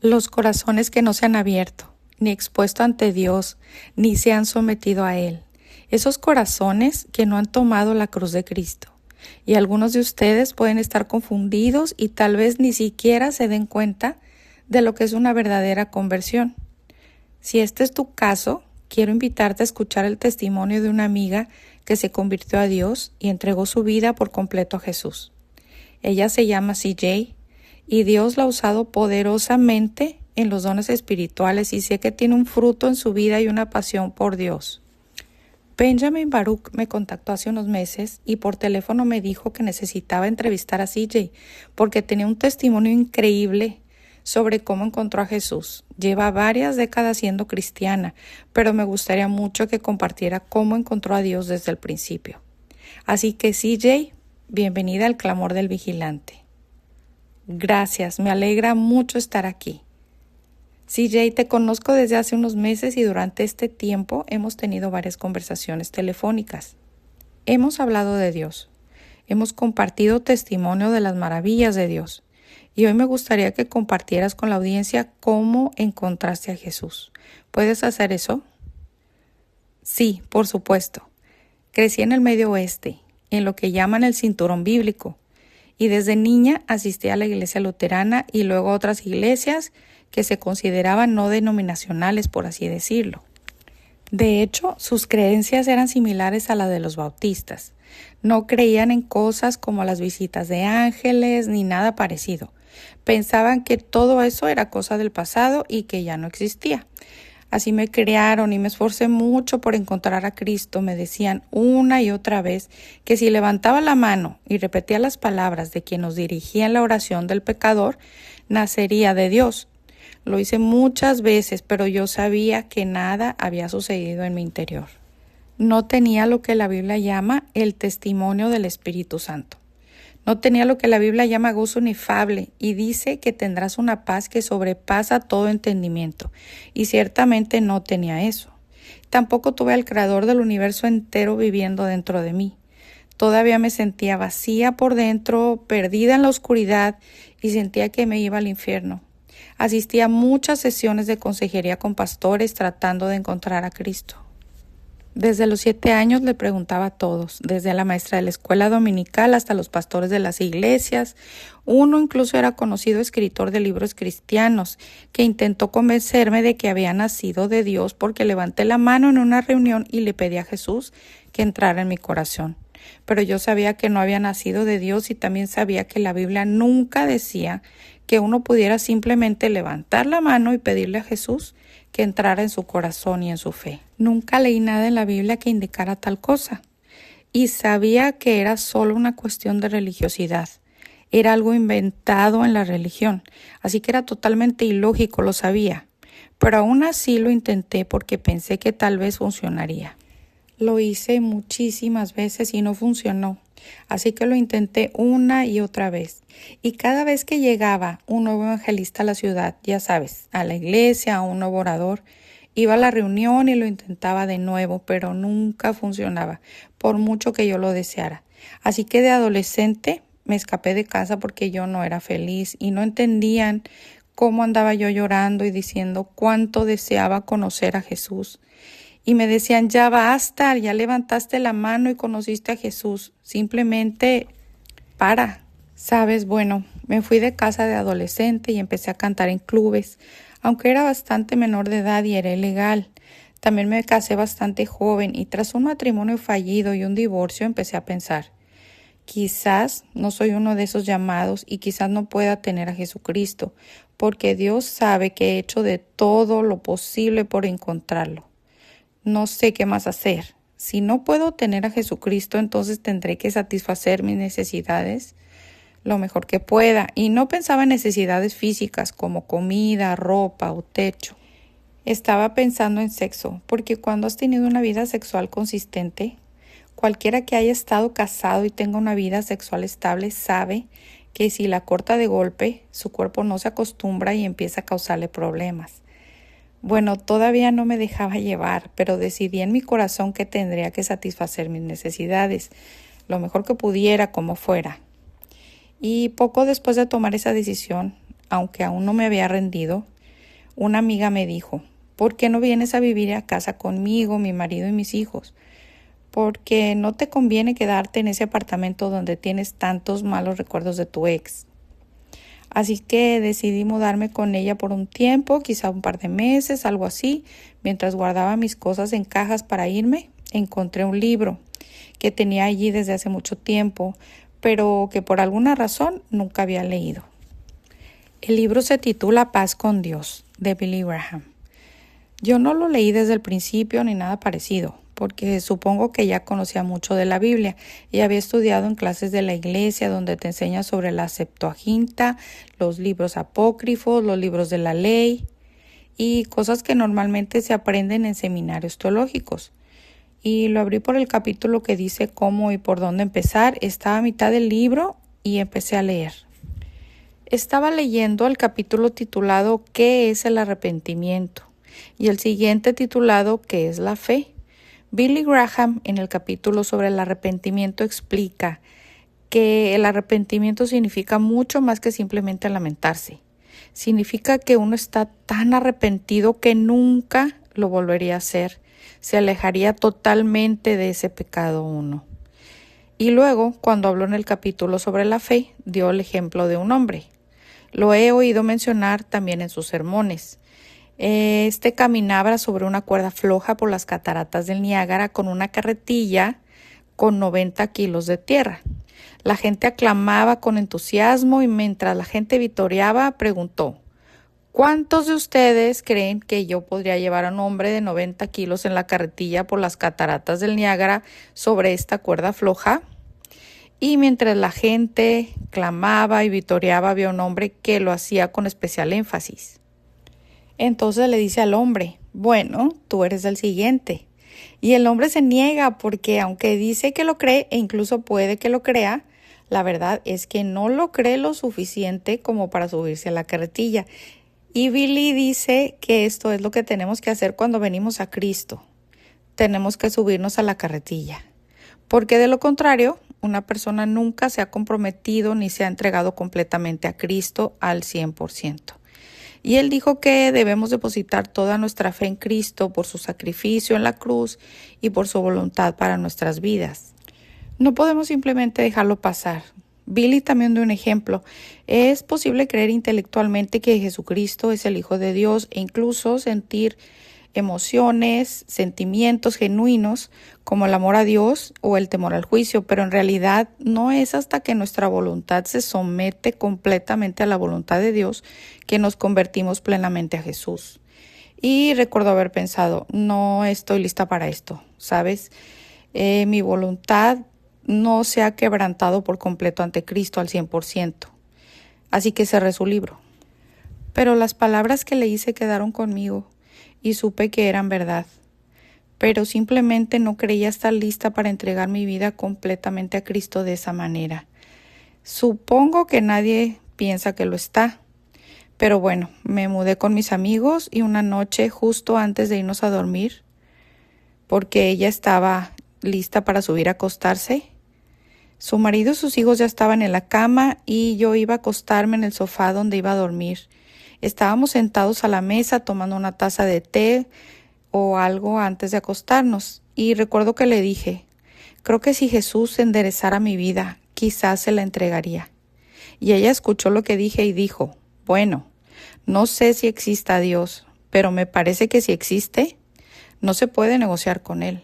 Los corazones que no se han abierto, ni expuesto ante Dios, ni se han sometido a Él. Esos corazones que no han tomado la cruz de Cristo. Y algunos de ustedes pueden estar confundidos y tal vez ni siquiera se den cuenta de lo que es una verdadera conversión. Si este es tu caso, quiero invitarte a escuchar el testimonio de una amiga que se convirtió a Dios y entregó su vida por completo a Jesús. Ella se llama CJ y Dios la ha usado poderosamente en los dones espirituales y sé que tiene un fruto en su vida y una pasión por Dios. Benjamin Baruch me contactó hace unos meses y por teléfono me dijo que necesitaba entrevistar a CJ porque tenía un testimonio increíble sobre cómo encontró a Jesús. Lleva varias décadas siendo cristiana, pero me gustaría mucho que compartiera cómo encontró a Dios desde el principio. Así que CJ, bienvenida al Clamor del Vigilante. Gracias, me alegra mucho estar aquí. CJ, te conozco desde hace unos meses y durante este tiempo hemos tenido varias conversaciones telefónicas. Hemos hablado de Dios, hemos compartido testimonio de las maravillas de Dios y hoy me gustaría que compartieras con la audiencia cómo encontraste a Jesús. ¿Puedes hacer eso? Sí, por supuesto. Crecí en el Medio Oeste, en lo que llaman el cinturón bíblico. Y desde niña asistí a la iglesia luterana y luego a otras iglesias que se consideraban no denominacionales, por así decirlo. De hecho, sus creencias eran similares a las de los bautistas. No creían en cosas como las visitas de ángeles ni nada parecido. Pensaban que todo eso era cosa del pasado y que ya no existía. Así me criaron y me esforcé mucho por encontrar a Cristo. Me decían una y otra vez que si levantaba la mano y repetía las palabras de quien nos dirigía en la oración del pecador, nacería de Dios. Lo hice muchas veces, pero yo sabía que nada había sucedido en mi interior. No tenía lo que la Biblia llama el testimonio del Espíritu Santo. No tenía lo que la Biblia llama gozo inefable y dice que tendrás una paz que sobrepasa todo entendimiento. Y ciertamente no tenía eso. Tampoco tuve al Creador del universo entero viviendo dentro de mí. Todavía me sentía vacía por dentro, perdida en la oscuridad y sentía que me iba al infierno. Asistía a muchas sesiones de consejería con pastores tratando de encontrar a Cristo. Desde los 7 años le preguntaba a todos, desde la maestra de la escuela dominical hasta los pastores de las iglesias. Uno incluso era conocido escritor de libros cristianos que intentó convencerme de que había nacido de Dios porque levanté la mano en una reunión y le pedí a Jesús que entrara en mi corazón. Pero yo sabía que no había nacido de Dios y también sabía que la Biblia nunca decía que uno pudiera simplemente levantar la mano y pedirle a Jesús que entrara en su corazón y en su fe. Nunca leí nada en la Biblia que indicara tal cosa y sabía que era solo una cuestión de religiosidad. Era algo inventado en la religión, así que era totalmente ilógico, lo sabía. Pero aún así lo intenté porque pensé que tal vez funcionaría. Lo hice muchísimas veces y no funcionó, así que lo intenté una y otra vez. Y cada vez que llegaba un nuevo evangelista a la ciudad, ya sabes, a la iglesia, a un nuevo orador, iba a la reunión y lo intentaba de nuevo, pero nunca funcionaba, por mucho que yo lo deseara. Así que de adolescente me escapé de casa porque yo no era feliz y no entendían cómo andaba yo llorando y diciendo cuánto deseaba conocer a Jesús. Y me decían, ya basta, ya levantaste la mano y conociste a Jesús. Simplemente para. Sabes, bueno, me fui de casa de adolescente y empecé a cantar en clubes, aunque era bastante menor de edad y era ilegal. También me casé bastante joven y tras un matrimonio fallido y un divorcio empecé a pensar, quizás no soy uno de esos llamados y quizás no pueda tener a Jesucristo, porque Dios sabe que he hecho de todo lo posible por encontrarlo. No sé qué más hacer. Si no puedo tener a Jesucristo, entonces tendré que satisfacer mis necesidades lo mejor que pueda. Y no pensaba en necesidades físicas como comida, ropa o techo. Estaba pensando en sexo, porque cuando has tenido una vida sexual consistente, cualquiera que haya estado casado y tenga una vida sexual estable sabe que si la corta de golpe, su cuerpo no se acostumbra y empieza a causarle problemas. Bueno, todavía no me dejaba llevar, pero decidí en mi corazón que tendría que satisfacer mis necesidades, lo mejor que pudiera, como fuera. Y poco después de tomar esa decisión, aunque aún no me había rendido, una amiga me dijo, ¿por qué no vienes a vivir a casa conmigo, mi marido y mis hijos? Porque no te conviene quedarte en ese apartamento donde tienes tantos malos recuerdos de tu ex. Así que decidí mudarme con ella por un tiempo, quizá un par de meses, algo así. Mientras guardaba mis cosas en cajas para irme, encontré un libro que tenía allí desde hace mucho tiempo, pero que por alguna razón nunca había leído. El libro se titula Paz con Dios, de Billy Graham. Yo no lo leí desde el principio ni nada parecido, porque supongo que ya conocía mucho de la Biblia y había estudiado en clases de la iglesia donde te enseña sobre la Septuaginta, los libros apócrifos, los libros de la ley y cosas que normalmente se aprenden en seminarios teológicos. Y lo abrí por el capítulo que dice cómo y por dónde empezar. Estaba a mitad del libro y empecé a leer. Estaba leyendo el capítulo titulado ¿Qué es el arrepentimiento? Y el siguiente titulado ¿Qué es la fe? Billy Graham en el capítulo sobre el arrepentimiento explica que el arrepentimiento significa mucho más que simplemente lamentarse. Significa que uno está tan arrepentido que nunca lo volvería a hacer. Se alejaría totalmente de ese pecado uno. Y luego, cuando habló en el capítulo sobre la fe, dio el ejemplo de un hombre. Lo he oído mencionar también en sus sermones. Este caminaba sobre una cuerda floja por las cataratas del Niágara con una carretilla con 90 kilos de tierra. La gente aclamaba con entusiasmo y mientras la gente vitoreaba, preguntó, ¿cuántos de ustedes creen que yo podría llevar a un hombre de 90 kilos en la carretilla por las cataratas del Niágara sobre esta cuerda floja? Y mientras la gente clamaba y vitoreaba, había un hombre que lo hacía con especial énfasis. Entonces le dice al hombre, bueno, tú eres el siguiente. Y el hombre se niega porque aunque dice que lo cree e incluso puede que lo crea, la verdad es que no lo cree lo suficiente como para subirse a la carretilla. Y Billy dice que esto es lo que tenemos que hacer cuando venimos a Cristo. Tenemos que subirnos a la carretilla. Porque de lo contrario, una persona nunca se ha comprometido ni se ha entregado completamente a Cristo al 100%. Y él dijo que debemos depositar toda nuestra fe en Cristo por su sacrificio en la cruz y por su voluntad para nuestras vidas. No podemos simplemente dejarlo pasar. Billy también dio un ejemplo. Es posible creer intelectualmente que Jesucristo es el Hijo de Dios e incluso sentir emociones, sentimientos genuinos como el amor a Dios o el temor al juicio, pero en realidad no es hasta que nuestra voluntad se somete completamente a la voluntad de Dios que nos convertimos plenamente a Jesús. Y recuerdo haber pensado, no estoy lista para esto, ¿sabes? Mi voluntad no se ha quebrantado por completo ante Cristo al 100%. Así que cerré su libro. Pero las palabras que leí se quedaron conmigo y supe que eran verdad. Pero simplemente no creía estar lista para entregar mi vida completamente a Cristo de esa manera. Supongo que nadie piensa que lo está. Pero bueno, me mudé con mis amigos y una noche justo antes de irnos a dormir, porque ella estaba lista para subir a acostarse, su marido y sus hijos ya estaban en la cama y yo iba a acostarme en el sofá donde iba a dormir. Estábamos sentados a la mesa tomando una taza de té o algo antes de acostarnos y recuerdo que le dije, creo que si Jesús enderezara mi vida, quizás se la entregaría. Y ella escuchó lo que dije y dijo, bueno, no sé si exista Dios, pero me parece que si existe, no se puede negociar con Él.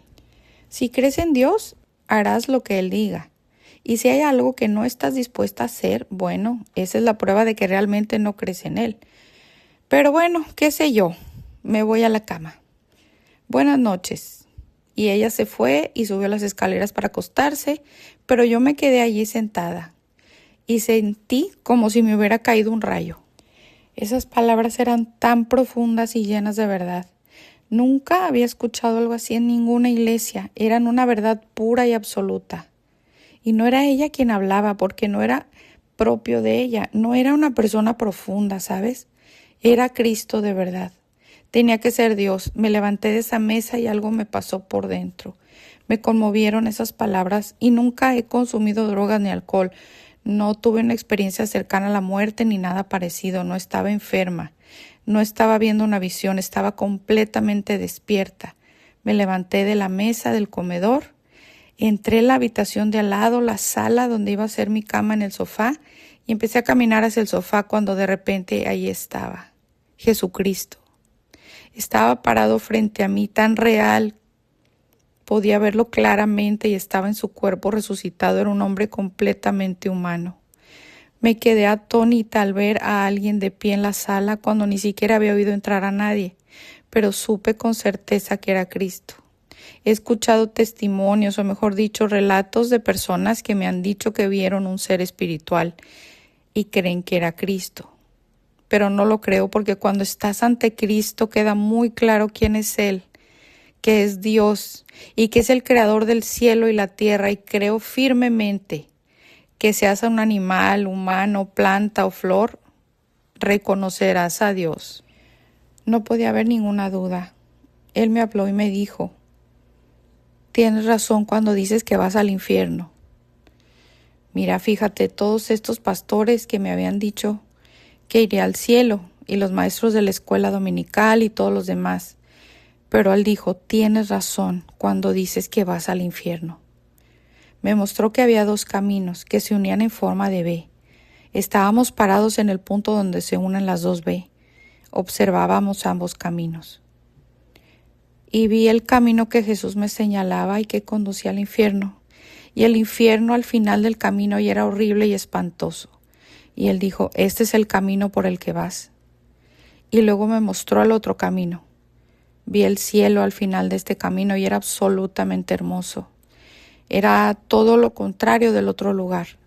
Si crees en Dios, harás lo que Él diga. Y si hay algo que no estás dispuesta a hacer, bueno, esa es la prueba de que realmente no crees en Él. Pero bueno, qué sé yo, me voy a la cama. Buenas noches. Y ella se fue y subió las escaleras para acostarse, pero yo me quedé allí sentada y sentí como si me hubiera caído un rayo. Esas palabras eran tan profundas y llenas de verdad. Nunca había escuchado algo así en ninguna iglesia. Eran una verdad pura y absoluta. Y no era ella quien hablaba, porque no era propio de ella. No era una persona profunda, ¿sabes? Era Cristo de verdad. Tenía que ser Dios. Me levanté de esa mesa y algo me pasó por dentro. Me conmovieron esas palabras y nunca he consumido drogas ni alcohol. No tuve una experiencia cercana a la muerte ni nada parecido. No estaba enferma. No estaba viendo una visión. Estaba completamente despierta. Me levanté de la mesa del comedor. Entré en la habitación de al lado, la sala donde iba a ser mi cama en el sofá, y empecé a caminar hacia el sofá cuando de repente ahí estaba Jesucristo. Estaba parado frente a mí, tan real. Podía verlo claramente y estaba en su cuerpo resucitado. Era un hombre completamente humano. Me quedé atónita al ver a alguien de pie en la sala cuando ni siquiera había oído entrar a nadie, pero supe con certeza que era Cristo. He escuchado testimonios, o mejor dicho, relatos de personas que me han dicho que vieron un ser espiritual y creen que era Cristo. Pero no lo creo, porque cuando estás ante Cristo queda muy claro quién es Él, que es Dios y que es el creador del cielo y la tierra, y creo firmemente que seas un animal, humano, planta o flor, reconocerás a Dios. No podía haber ninguna duda. Él me habló y me dijo: tienes razón cuando dices que vas al infierno. Mira, fíjate, todos estos pastores que me habían dicho que iré al cielo, y los maestros de la escuela dominical y todos los demás. Pero él dijo: tienes razón cuando dices que vas al infierno. Me mostró que había dos caminos que se unían en forma de V. Estábamos parados en el punto donde se unen las dos V. Observábamos ambos caminos. Y vi el camino que Jesús me señalaba y que conducía al infierno. Y el infierno al final del camino y era horrible y espantoso. Y él dijo: este es el camino por el que vas. Y luego me mostró el otro camino. Vi el cielo al final de este camino y era absolutamente hermoso. Era todo lo contrario del otro lugar.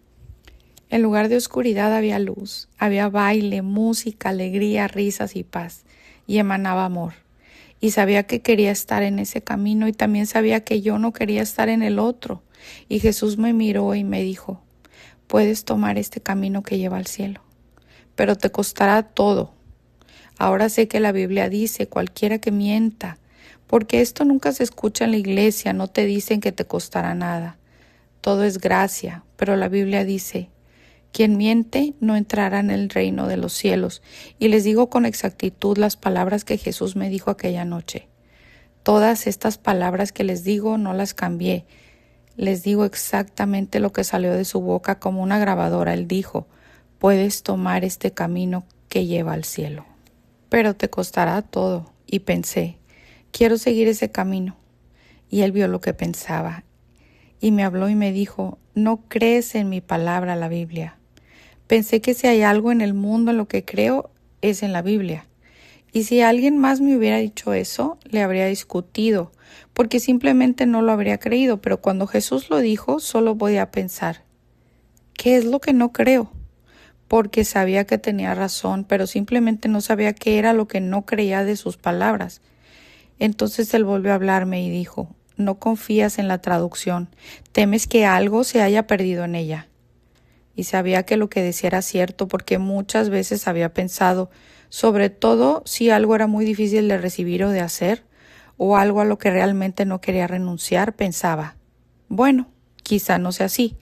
En lugar de oscuridad había luz, había baile, música, alegría, risas y paz, y emanaba amor. Y sabía que quería estar en ese camino, y también sabía que yo no quería estar en el otro. Y Jesús me miró y me dijo: puedes tomar este camino que lleva al cielo, pero te costará todo. Ahora sé que la Biblia dice: cualquiera que mienta, porque esto nunca se escucha en la iglesia, no te dicen que te costará nada. Todo es gracia, pero la Biblia dice: quien miente no entrará en el reino de los cielos. Y les digo con exactitud las palabras que Jesús me dijo aquella noche. Todas estas palabras que les digo no las cambié. Les digo exactamente lo que salió de su boca como una grabadora. Él dijo: puedes tomar este camino que lleva al cielo, pero te costará todo. Y pensé: quiero seguir ese camino. Y él vio lo que pensaba y me habló y me dijo: no crees en mi palabra, la Biblia. Pensé que si hay algo en el mundo en lo que creo, es en la Biblia. Y si alguien más me hubiera dicho eso, le habría discutido, porque simplemente no lo habría creído. Pero cuando Jesús lo dijo, solo podía pensar: ¿qué es lo que no creo? Porque sabía que tenía razón, pero simplemente no sabía qué era lo que no creía de sus palabras. Entonces él volvió a hablarme y dijo: no confías en la traducción, temes que algo se haya perdido en ella. Y sabía que lo que decía era cierto, porque muchas veces había pensado, sobre todo si algo era muy difícil de recibir o de hacer, o algo a lo que realmente no quería renunciar, pensaba: bueno, quizá no sea así,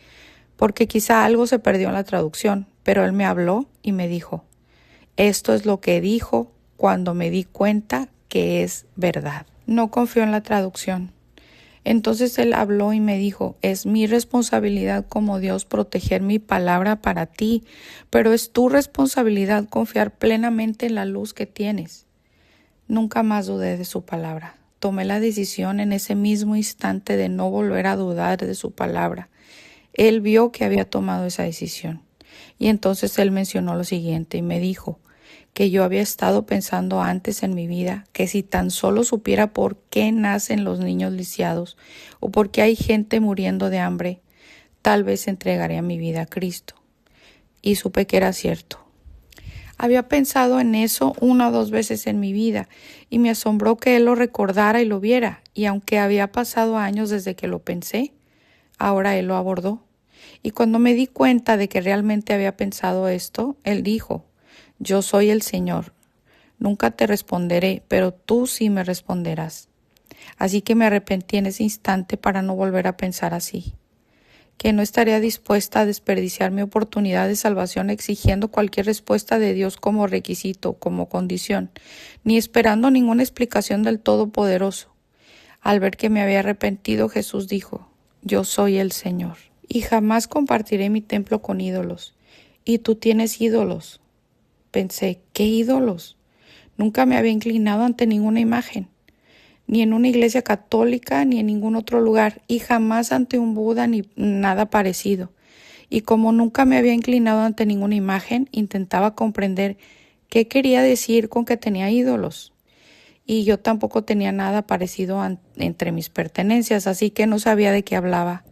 porque quizá algo se perdió en la traducción. Pero él me habló y me dijo: esto es lo que dijo cuando me di cuenta que es verdad. No confío en la traducción. Entonces él habló y me dijo: es mi responsabilidad como Dios proteger mi palabra para ti, pero es tu responsabilidad confiar plenamente en la luz que tienes. Nunca más dudé de su palabra. Tomé la decisión en ese mismo instante de no volver a dudar de su palabra. Él vio que había tomado esa decisión. Y entonces él mencionó lo siguiente y me dijo que yo había estado pensando antes en mi vida que si tan solo supiera por qué nacen los niños lisiados o por qué hay gente muriendo de hambre, tal vez entregaría mi vida a Cristo. Y supe que era cierto. Había pensado en eso 1 o 2 veces en mi vida y me asombró que él lo recordara y lo viera. Y aunque había pasado años desde que lo pensé, ahora él lo abordó. Y cuando me di cuenta de que realmente había pensado esto, él dijo: yo soy el Señor. Nunca te responderé, pero tú sí me responderás. Así que me arrepentí en ese instante para no volver a pensar así. que no estaría dispuesta a desperdiciar mi oportunidad de salvación exigiendo cualquier respuesta de Dios como requisito, como condición, ni esperando ninguna explicación del Todopoderoso. Al ver que me había arrepentido, Jesús dijo: Yo soy el Señor, y jamás compartiré mi templo con ídolos. Y tú tienes ídolos. Pensé, ¿qué ídolos? Nunca me había inclinado ante ninguna imagen, ni en una iglesia católica, ni en ningún otro lugar, y jamás ante un Buda ni nada parecido. Y como nunca me había inclinado ante ninguna imagen, intentaba comprender qué quería decir con que tenía ídolos. Y yo tampoco tenía nada parecido entre mis pertenencias, así que no sabía de qué hablaba.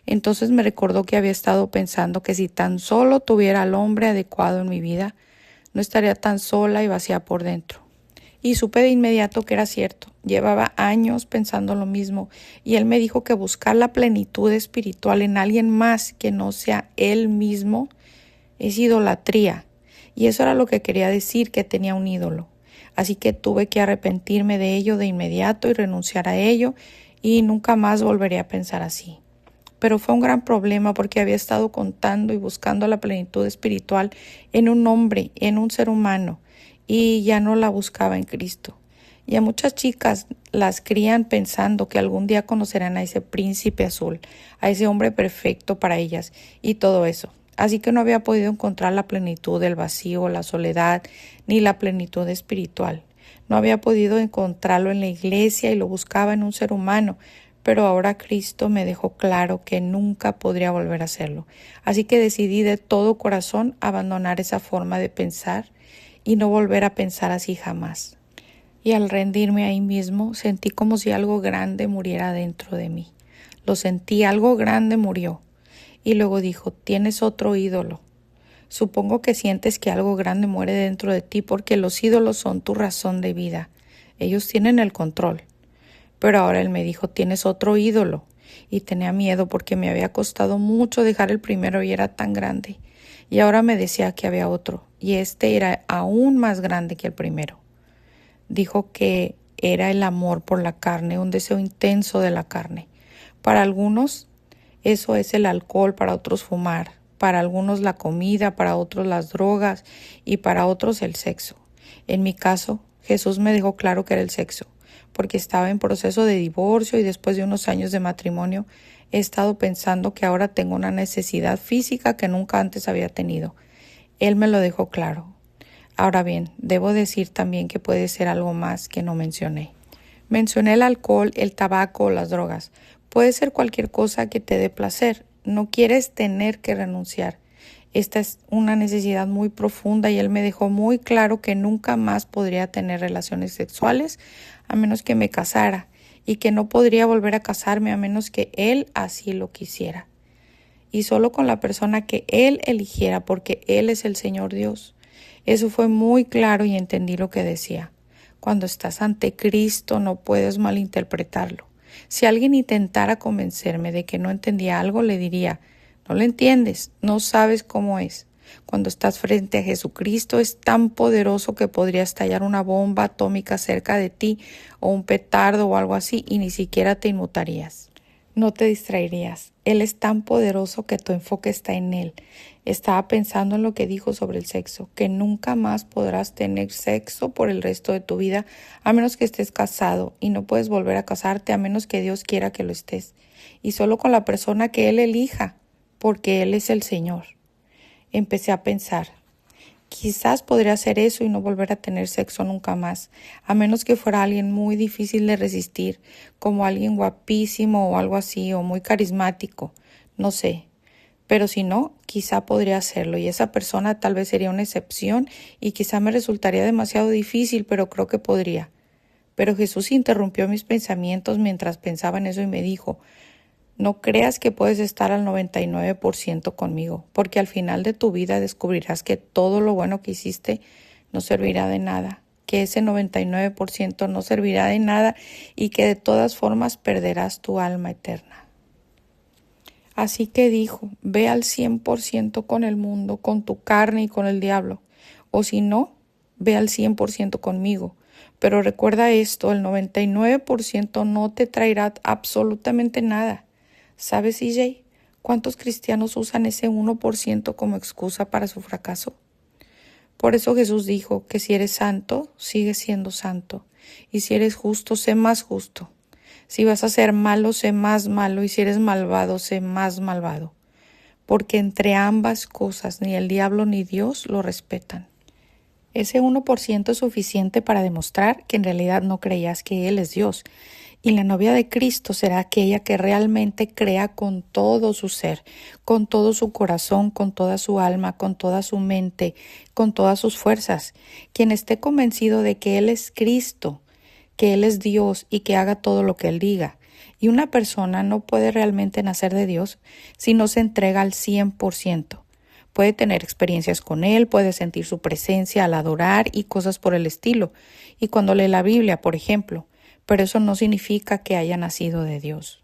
Entonces me recordó que había estado pensando que si tan solo tuviera al hombre adecuado en mi vida, no estaría tan sola y vacía por dentro. Y supe de inmediato que era cierto. Llevaba años pensando lo mismo, y él me dijo que buscar la plenitud espiritual en alguien más que no sea él mismo es idolatría. Y eso era lo que quería decir, que tenía un ídolo. Así que tuve que arrepentirme de ello de inmediato y renunciar a ello, y nunca más volveré a pensar así. Pero fue un gran problema porque había estado contando y buscando la plenitud espiritual en un hombre, en un ser humano, y ya no la buscaba en Cristo. Y a muchas chicas las crían pensando que algún día conocerán a ese príncipe azul, a ese hombre perfecto para ellas y todo eso. Así que no había podido encontrar la plenitud del vacío, la soledad, ni la plenitud espiritual. No había podido encontrarlo en la iglesia y lo buscaba en un ser humano, pero ahora Cristo me dejó claro que nunca podría volver a hacerlo. Así que decidí de todo corazón abandonar esa forma de pensar y no volver a pensar así jamás. Y al rendirme ahí mismo, sentí como si algo grande muriera dentro de mí. Lo sentí, algo grande murió. Y luego dijo: tienes otro ídolo. Supongo que sientes que algo grande muere dentro de ti porque los ídolos son tu razón de vida. Ellos tienen el control. Pero ahora él me dijo: tienes otro ídolo. Y tenía miedo porque me había costado mucho dejar el primero y era tan grande. Y ahora me decía que había otro, y este era aún más grande que el primero. Dijo que era el amor por la carne, un deseo intenso de la carne. Para algunos eso es el alcohol, para otros fumar, para algunos la comida, para otros las drogas y para otros el sexo. En mi caso, Jesús me dejó claro que era el sexo, porque estaba en proceso de divorcio y después de unos años de matrimonio he estado pensando que ahora tengo una necesidad física que nunca antes había tenido. Él me lo dejó claro. Ahora bien, debo decir también que puede ser algo más que no mencioné. Mencioné el alcohol, el tabaco o las drogas. Puede ser cualquier cosa que te dé placer. No quieres tener que renunciar. Esta es una necesidad muy profunda y él me dejó muy claro que nunca más podría tener relaciones sexuales a menos que me casara y que no podría volver a casarme a menos que él así lo quisiera. Y solo con la persona que él eligiera, porque él es el Señor Dios. Eso fue muy claro y entendí lo que decía. Cuando estás ante Cristo no puedes malinterpretarlo. Si alguien intentara convencerme de que no entendía algo, le diría: no lo entiendes, no sabes cómo es. Cuando estás frente a Jesucristo es tan poderoso que podría estallar una bomba atómica cerca de ti o un petardo o algo así y ni siquiera te inmutarías. No te distraerías. Él es tan poderoso que tu enfoque está en Él. Estaba pensando en lo que dijo sobre el sexo, que nunca más podrás tener sexo por el resto de tu vida a menos que estés casado, y no puedes volver a casarte a menos que Dios quiera que lo estés, y solo con la persona que Él elija, porque Él es el Señor. Empecé a pensar: quizás podría hacer eso y no volver a tener sexo nunca más, a menos que fuera alguien muy difícil de resistir, como alguien guapísimo o algo así, o muy carismático, no sé. Pero si no, quizá podría hacerlo y esa persona tal vez sería una excepción y quizá me resultaría demasiado difícil, pero creo que podría. Pero Jesús interrumpió mis pensamientos mientras pensaba en eso y me dijo: no creas que puedes estar al 99% conmigo, porque al final de tu vida descubrirás que todo lo bueno que hiciste no servirá de nada, que ese 99% no servirá de nada y que de todas formas perderás tu alma eterna. Así que dijo: ve al 100% con el mundo, con tu carne y con el diablo, o si no, ve al 100% conmigo. Pero recuerda esto, el 99% no te traerá absolutamente nada. ¿Sabes, CJ? ¿Cuántos cristianos usan ese 1% como excusa para su fracaso? Por eso Jesús dijo que si eres santo, sigue siendo santo. Y si eres justo, sé más justo. Si vas a ser malo, sé más malo. Y si eres malvado, sé más malvado. Porque entre ambas cosas ni el diablo ni Dios lo respetan. Ese 1% es suficiente para demostrar que en realidad no creías que Él es Dios. Y la novia de Cristo será aquella que realmente crea con todo su ser, con todo su corazón, con toda su alma, con toda su mente, con todas sus fuerzas. Quien esté convencido de que Él es Cristo, que Él es Dios y que haga todo lo que Él diga. Y una persona no puede realmente nacer de Dios si no se entrega al 100%. Puede tener experiencias con Él, puede sentir su presencia al adorar y cosas por el estilo. Y cuando lee la Biblia, por ejemplo, pero eso no significa que haya nacido de Dios.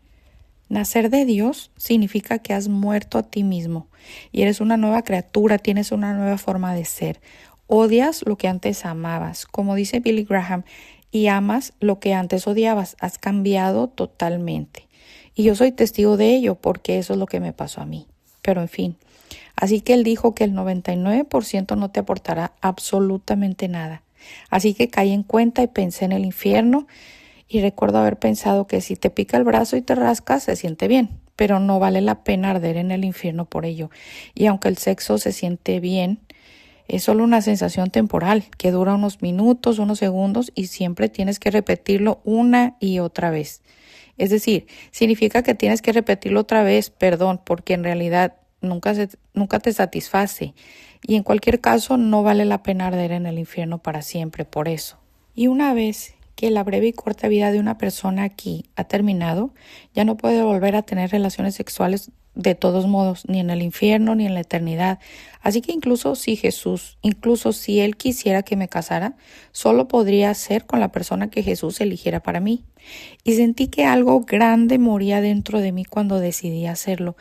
Nacer de Dios significa que has muerto a ti mismo y eres una nueva criatura, tienes una nueva forma de ser. Odias lo que antes amabas, como dice Billy Graham, y amas lo que antes odiabas. Has cambiado totalmente. Y yo soy testigo de ello porque eso es lo que me pasó a mí. Pero en fin. Así que él dijo que el 99% no te aportará absolutamente nada. Así que caí en cuenta y pensé en el infierno y recuerdo haber pensado que si te pica el brazo y te rascas se siente bien, pero no vale la pena arder en el infierno por ello. Y aunque el sexo se siente bien, es solo una sensación temporal que dura unos minutos, unos segundos y siempre tienes que repetirlo una y otra vez. Es decir, significa que tienes que repetirlo otra vez, porque en realidad nunca te satisface y en cualquier caso no vale la pena arder en el infierno para siempre por eso. Y una vez que la breve y corta vida de una persona aquí ha terminado, ya no puede volver a tener relaciones sexuales de todos modos, ni en el infierno ni en la eternidad. Así que incluso si Él quisiera que me casara, solo podría ser con la persona que Jesús eligiera para mí. Y sentí que algo grande moría dentro de mí cuando decidí hacerlo.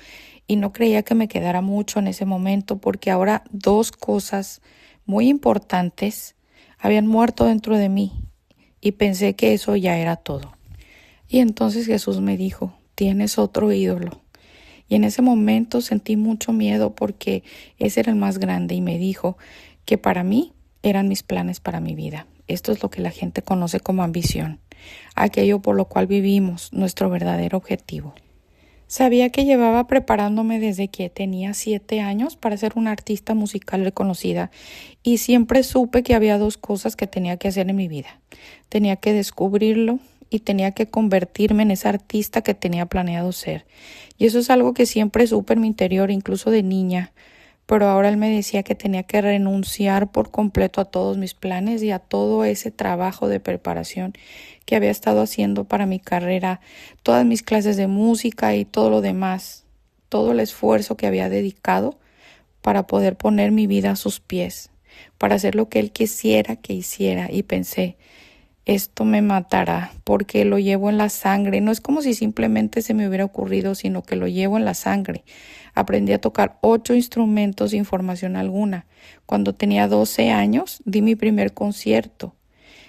Y no creía que me quedara mucho en ese momento porque ahora dos cosas muy importantes habían muerto dentro de mí y pensé que eso ya era todo. Y entonces Jesús me dijo, tienes otro ídolo. Y en ese momento sentí mucho miedo porque ese era el más grande y me dijo que para mí eran mis planes para mi vida. Esto es lo que la gente conoce como ambición, aquello por lo cual vivimos, nuestro verdadero objetivo. Sabía que llevaba preparándome desde que tenía 7 años para ser una artista musical reconocida y siempre supe que había dos cosas que tenía que hacer en mi vida. Tenía que descubrirlo y tenía que convertirme en esa artista que tenía planeado ser. Y eso es algo que siempre supe en mi interior, incluso de niña. Pero ahora él me decía que tenía que renunciar por completo a todos mis planes y a todo ese trabajo de preparación que había estado haciendo para mi carrera, todas mis clases de música y todo lo demás, todo el esfuerzo que había dedicado para poder poner mi vida a sus pies, para hacer lo que él quisiera que hiciera. Y pensé, esto me matará porque lo llevo en la sangre. No es como si simplemente se me hubiera ocurrido, sino que lo llevo en la sangre. Aprendí a tocar 8 instrumentos sin formación alguna. Cuando tenía 12 años, di mi primer concierto.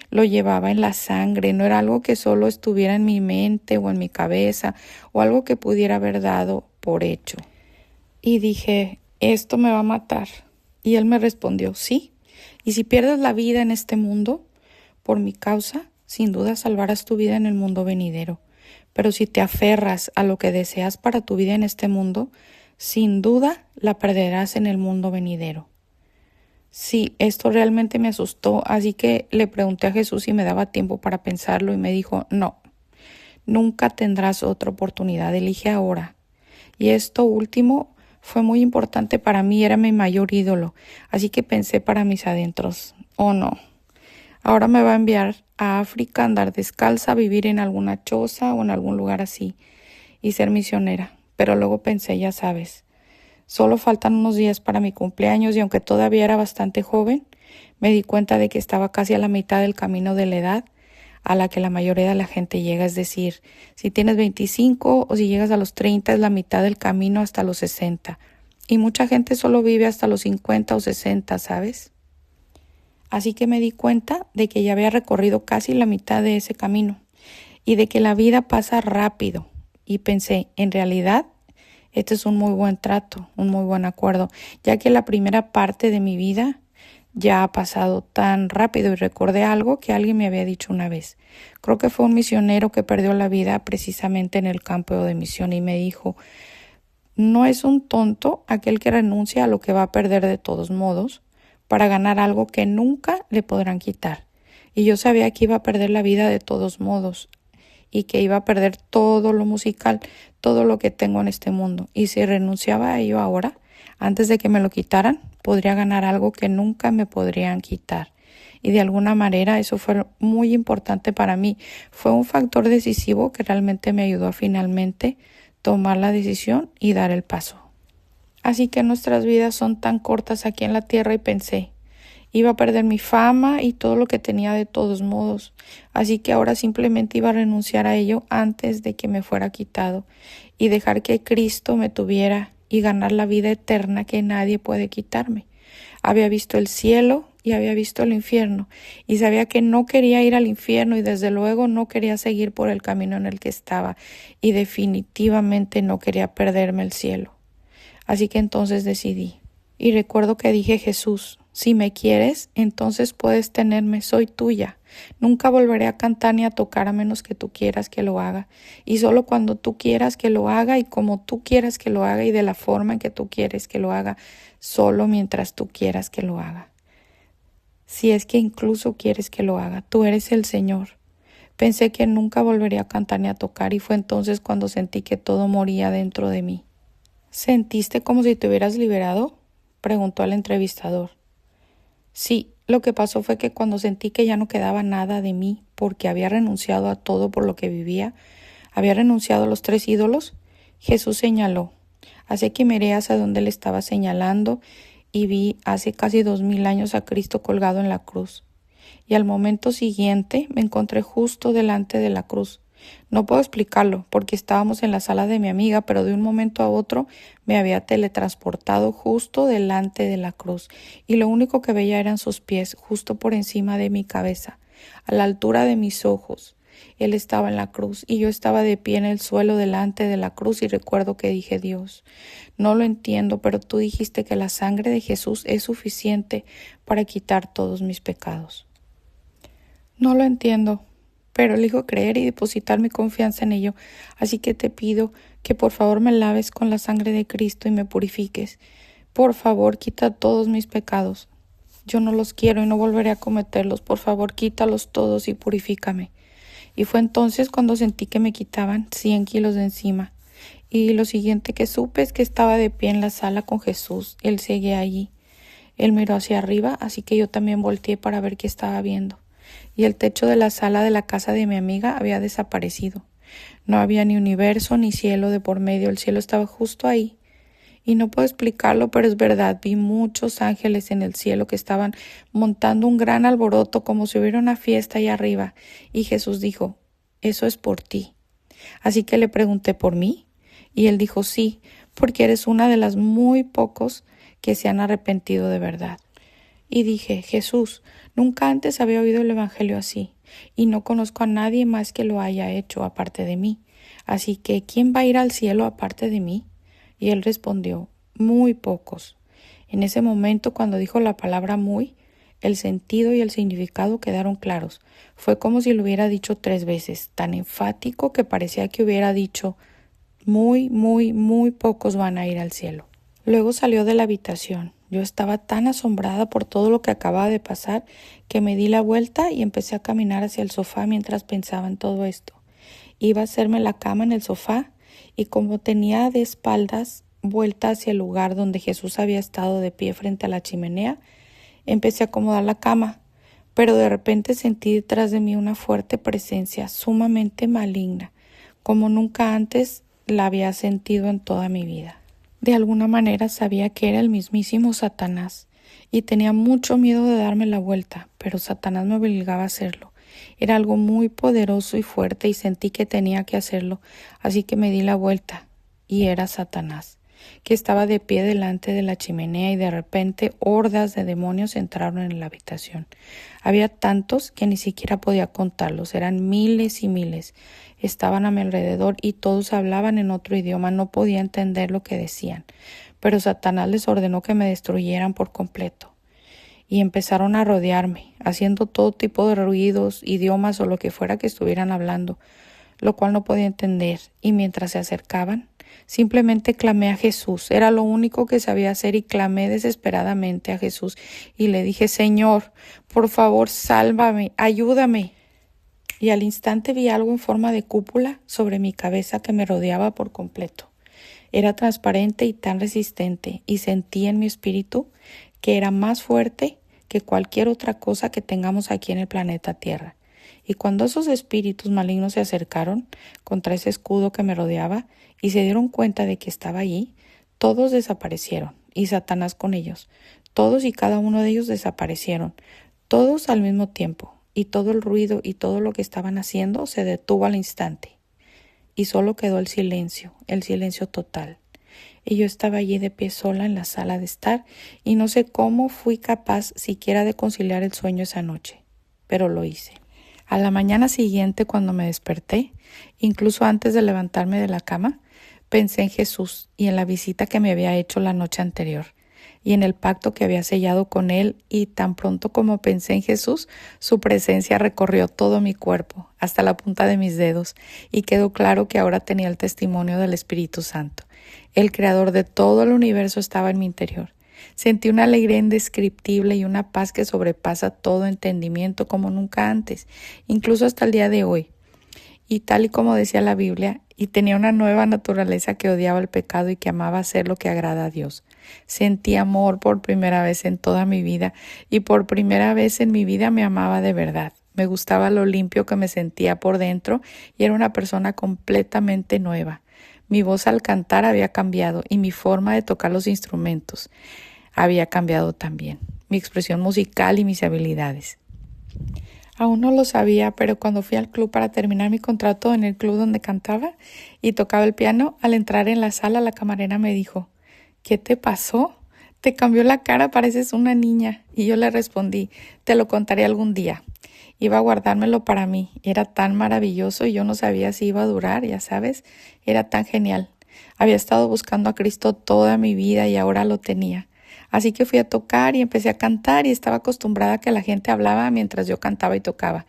Lo llevaba en la sangre, no era algo que solo estuviera en mi mente o en mi cabeza o algo que pudiera haber dado por hecho. Y dije, esto me va a matar. Y él me respondió, sí. Y si pierdes la vida en este mundo, por mi causa, sin duda salvarás tu vida en el mundo venidero. Pero si te aferras a lo que deseas para tu vida en este mundo, sin duda la perderás en el mundo venidero. Sí, esto realmente me asustó, así que le pregunté a Jesús si me daba tiempo para pensarlo y me dijo, no, nunca tendrás otra oportunidad, elige ahora. Y esto último fue muy importante para mí, era mi mayor ídolo, así que pensé para mis adentros, oh no, ahora me va a enviar a África a andar descalza, a vivir en alguna choza o en algún lugar así y ser misionera. Pero luego pensé, ya sabes, solo faltan unos días para mi cumpleaños y aunque todavía era bastante joven, me di cuenta de que estaba casi a la mitad del camino de la edad a la que la mayoría de la gente llega. Es decir, si tienes 25 o si llegas a los 30 es la mitad del camino hasta los 60. Y mucha gente solo vive hasta los 50 o 60, ¿sabes? Así que me di cuenta de que ya había recorrido casi la mitad de ese camino y de que la vida pasa rápido. Y pensé, en realidad, Este es un muy buen trato, un muy buen acuerdo, ya que la primera parte de mi vida ya ha pasado tan rápido y recordé algo que alguien me había dicho una vez. Creo que fue un misionero que perdió la vida precisamente en el campo de misión y me dijo, no es un tonto aquel que renuncia a lo que va a perder de todos modos para ganar algo que nunca le podrán quitar. Y yo sabía que iba a perder la vida de todos modos y que iba a perder todo lo musical, todo lo que tengo en este mundo. Y si renunciaba a ello ahora, antes de que me lo quitaran, podría ganar algo que nunca me podrían quitar. Y de alguna manera eso fue muy importante para mí. Fue un factor decisivo que realmente me ayudó a finalmente tomar la decisión y dar el paso. Así que nuestras vidas son tan cortas aquí en la tierra y pensé, iba a perder mi fama y todo lo que tenía de todos modos, así que ahora simplemente iba a renunciar a ello antes de que me fuera quitado y dejar que Cristo me tuviera y ganar la vida eterna que nadie puede quitarme. Había visto el cielo y había visto el infierno y sabía que no quería ir al infierno y desde luego no quería seguir por el camino en el que estaba y definitivamente no quería perderme el cielo. Así que entonces decidí. Y recuerdo que dije, Jesús, si me quieres, entonces puedes tenerme, soy tuya. Nunca volveré a cantar ni a tocar a menos que tú quieras que lo haga. Y solo cuando tú quieras que lo haga y como tú quieras que lo haga y de la forma en que tú quieres que lo haga, solo mientras tú quieras que lo haga. Si es que incluso quieres que lo haga, tú eres el Señor. Pensé que nunca volvería a cantar ni a tocar y fue entonces cuando sentí que todo moría dentro de mí. ¿Sentiste como si te hubieras liberado?, preguntó el entrevistador. Sí, lo que pasó fue que cuando sentí que ya no quedaba nada de mí porque había renunciado a todo por lo que vivía, había renunciado a los 3 ídolos, Jesús señaló. Así que miré hacia donde él estaba señalando y vi hace casi 2000 años a Cristo colgado en la cruz. Y al momento siguiente me encontré justo delante de la cruz. No puedo explicarlo porque estábamos en la sala de mi amiga, pero de un momento a otro me había teletransportado justo delante de la cruz y lo único que veía eran sus pies justo por encima de mi cabeza, a la altura de mis ojos. Él estaba en la cruz y yo estaba de pie en el suelo delante de la cruz y recuerdo que dije, Dios, no lo entiendo, pero tú dijiste que la sangre de Jesús es suficiente para quitar todos mis pecados. No lo entiendo, pero elijo creer y depositar mi confianza en ello, así que te pido que por favor me laves con la sangre de Cristo y me purifiques. Por favor, quita todos mis pecados. Yo no los quiero y no volveré a cometerlos. Por favor, quítalos todos y purifícame. Y fue entonces cuando sentí que me quitaban 100 kilos de encima. Y lo siguiente que supe es que estaba de pie en la sala con Jesús. Él seguía allí. Él miró hacia arriba, así que yo también volteé para ver qué estaba viendo. Y el techo de la sala de la casa de mi amiga había desaparecido. No había ni universo ni cielo de por medio, el cielo estaba justo ahí. Y no puedo explicarlo, pero es verdad, vi muchos ángeles en el cielo que estaban montando un gran alboroto como si hubiera una fiesta allá arriba. Y Jesús dijo, eso es por ti. Así que le pregunté, ¿por mí? Y él dijo, sí, porque eres una de las muy pocos que se han arrepentido de verdad. Y dije, Jesús, nunca antes había oído el evangelio así, y no conozco a nadie más que lo haya hecho aparte de mí. Así que, ¿quién va a ir al cielo aparte de mí? Y él respondió, muy pocos. En ese momento, cuando dijo la palabra muy, el sentido y el significado quedaron claros. Fue como si lo hubiera dicho 3 veces, tan enfático que parecía que hubiera dicho, muy pocos van a ir al cielo. Luego salió de la habitación. Yo estaba tan asombrada por todo lo que acababa de pasar que me di la vuelta y empecé a caminar hacia el sofá mientras pensaba en todo esto. Iba a hacerme la cama en el sofá y como tenía de espaldas vuelta hacia el lugar donde Jesús había estado de pie frente a la chimenea, empecé a acomodar la cama, pero de repente sentí detrás de mí una fuerte presencia sumamente maligna, como nunca antes la había sentido en toda mi vida. De alguna manera sabía que era el mismísimo Satanás y tenía mucho miedo de darme la vuelta, pero Satanás me obligaba a hacerlo. Era algo muy poderoso y fuerte y sentí que tenía que hacerlo, así que me di la vuelta y era Satanás. que estaba de pie delante de la chimenea y de repente hordas de demonios entraron en la habitación. Había tantos que ni siquiera podía contarlos, eran miles y miles. Estaban a mi alrededor y todos hablaban en otro idioma, no podía entender lo que decían. Pero Satanás les ordenó que me destruyeran por completo. Y empezaron a rodearme, haciendo todo tipo de ruidos, idiomas o lo que fuera que estuvieran hablando, lo cual no podía entender. Y mientras se acercaban, simplemente clamé a Jesús. Era lo único que sabía hacer y clamé desesperadamente a Jesús. Y le dije, Señor, por favor, sálvame, ayúdame. Y al instante vi algo en forma de cúpula sobre mi cabeza que me rodeaba por completo. Era transparente y tan resistente, y sentí en mi espíritu que era más fuerte que cualquier otra cosa que tengamos aquí en el planeta Tierra. Y cuando esos espíritus malignos se acercaron contra ese escudo que me rodeaba y se dieron cuenta de que estaba allí, todos desaparecieron, y Satanás con ellos. Todos y cada uno de ellos desaparecieron, todos al mismo tiempo, y todo el ruido y todo lo que estaban haciendo se detuvo al instante. Y solo quedó el silencio total. Y yo estaba allí de pie sola en la sala de estar, y no sé cómo fui capaz siquiera de conciliar el sueño esa noche, pero lo hice. A la mañana siguiente, cuando me desperté, incluso antes de levantarme de la cama, pensé en Jesús y en la visita que me había hecho la noche anterior, y en el pacto que había sellado con él, y tan pronto como pensé en Jesús, su presencia recorrió todo mi cuerpo, hasta la punta de mis dedos, y quedó claro que ahora tenía el testimonio del Espíritu Santo. El creador de todo el universo estaba en mi interior. Sentí una alegría indescriptible y una paz que sobrepasa todo entendimiento como nunca antes, incluso hasta el día de hoy. Y tal y como decía la Biblia, y tenía una nueva naturaleza que odiaba el pecado y que amaba hacer lo que agrada a Dios. Sentí amor por primera vez en toda mi vida, y por primera vez en mi vida me amaba de verdad. Me gustaba lo limpio que me sentía por dentro y era una persona completamente nueva. Mi voz al cantar había cambiado y mi forma de tocar los instrumentos había cambiado también. Mi expresión musical y mis habilidades. Aún no lo sabía, pero cuando fui al club para terminar mi contrato en el club donde cantaba y tocaba el piano, al entrar en la sala la camarera me dijo, ¿qué te pasó? Te cambió la cara, pareces una niña. Y yo le respondí, te lo contaré algún día. Iba a guardármelo para mí. Era tan maravilloso y yo no sabía si iba a durar, ya sabes. Era tan genial. Había estado buscando a Cristo toda mi vida y ahora lo tenía. Así que fui a tocar y empecé a cantar y estaba acostumbrada a que la gente hablaba mientras yo cantaba y tocaba.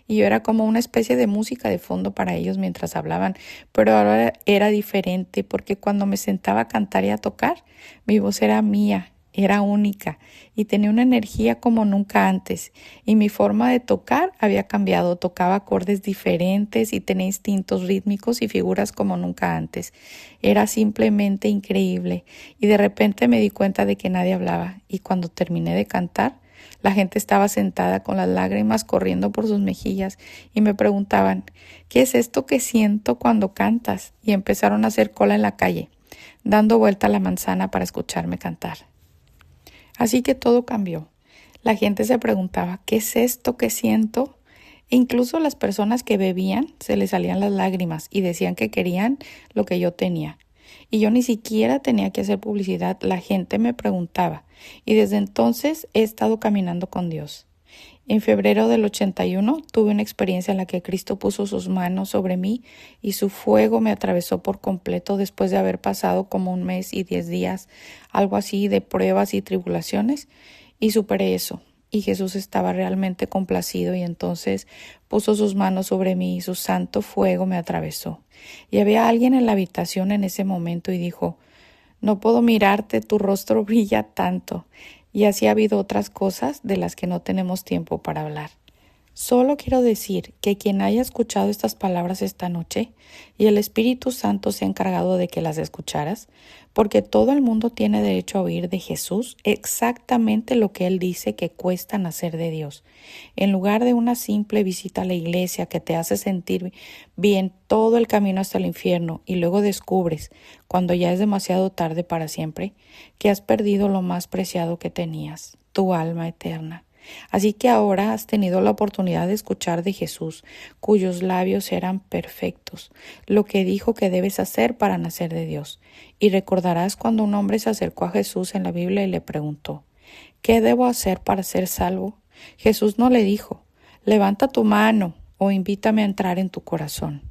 Y yo era como una especie de música de fondo para ellos mientras hablaban, pero ahora era diferente porque cuando me sentaba a cantar y a tocar, mi voz era mía, era única y tenía una energía como nunca antes. Y mi forma de tocar había cambiado, tocaba acordes diferentes y tenía instintos rítmicos y figuras como nunca antes. Era simplemente increíble y de repente me di cuenta de que nadie hablaba y cuando terminé de cantar, la gente estaba sentada con las lágrimas corriendo por sus mejillas y me preguntaban, ¿qué es esto que siento cuando cantas? Y empezaron a hacer cola en la calle, dando vuelta a la manzana para escucharme cantar. Así que todo cambió. La gente se preguntaba, ¿qué es esto que siento? E incluso las personas que bebían se les salían las lágrimas y decían que querían lo que yo tenía. Y yo ni siquiera tenía que hacer publicidad, la gente me preguntaba. Y desde entonces he estado caminando con Dios. En febrero del 81 tuve una experiencia en la que Cristo puso sus manos sobre mí y su fuego me atravesó por completo después de haber pasado como 1 mes y 10 días, algo así de pruebas y tribulaciones, y superé eso. Y Jesús estaba realmente complacido y entonces puso sus manos sobre mí y su santo fuego me atravesó. Y había alguien en la habitación en ese momento y dijo, no puedo mirarte, tu rostro brilla tanto. Y así ha habido otras cosas de las que no tenemos tiempo para hablar. Solo quiero decir que quien haya escuchado estas palabras esta noche y el Espíritu Santo se ha encargado de que las escucharas, porque todo el mundo tiene derecho a oír de Jesús exactamente lo que Él dice que cuesta nacer de Dios. En lugar de una simple visita a la iglesia que te hace sentir bien todo el camino hasta el infierno y luego descubres, cuando ya es demasiado tarde para siempre, que has perdido lo más preciado que tenías, tu alma eterna. Así que ahora has tenido la oportunidad de escuchar de Jesús, cuyos labios eran perfectos, lo que dijo que debes hacer para nacer de Dios. Y recordarás cuando un hombre se acercó a Jesús en la Biblia y le preguntó, ¿qué debo hacer para ser salvo? Jesús no le dijo, levanta tu mano o invítame a entrar en tu corazón.